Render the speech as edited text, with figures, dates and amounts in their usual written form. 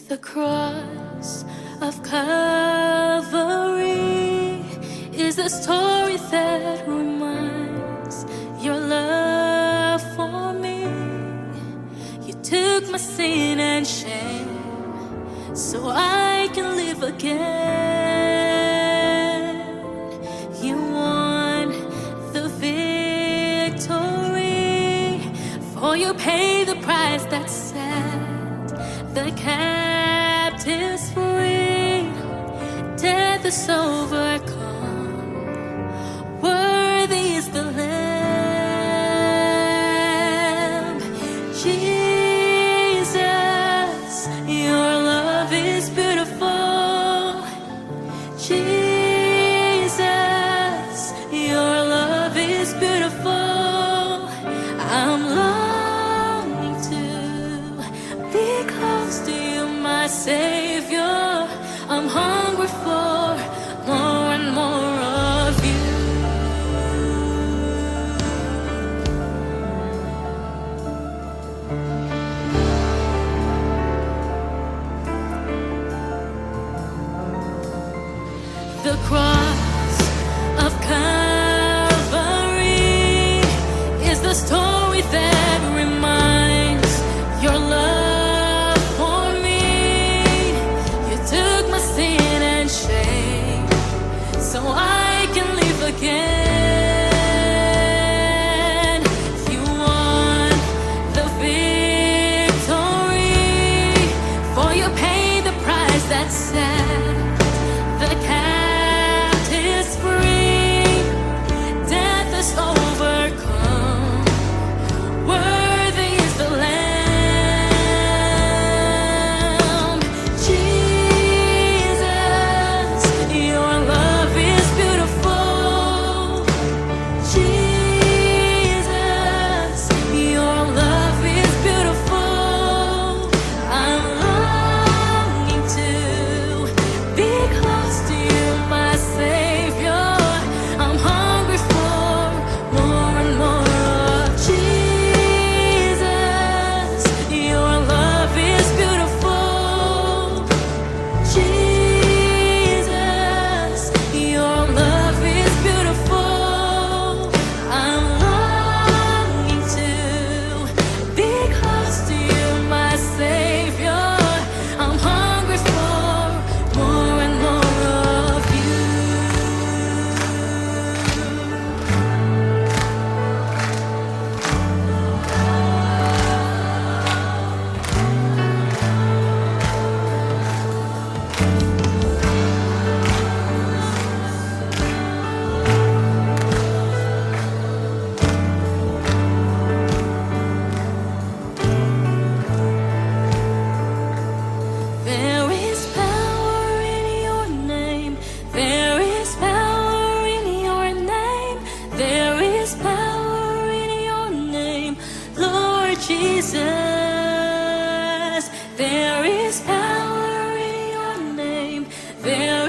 The cross of Calvary is the story that reminds your love for me. You took my sin and shame so I can live again. You won the victory, for you paid the price that set the captives free. Death is overcome, worthy is the Lamb. Jesus, your love is beautiful. Jesus, your love is beautiful. I'm longing to be close to you, my Savior. I'm hungry for more and more of you. The cross of Calvary is the story that reminds your love for me. You took my sin and shame so I can live again. You won the victory, for you paid the price that set the captives free. Death is overcome, worthy is the Lamb. Jesus, your love is beautiful. Jesus, your love is beautiful. I'm longing to be close to you, my Savior. I'm hungry for more and more of Jesus. Your love is beautiful. Jesus, your love is beautiful. I'm longing to be close to you, my Savior. I'm hungry for more and more of you. There is power in your name. There is power in your name. There is power in your name, Lord Jesus. There is power in your name. There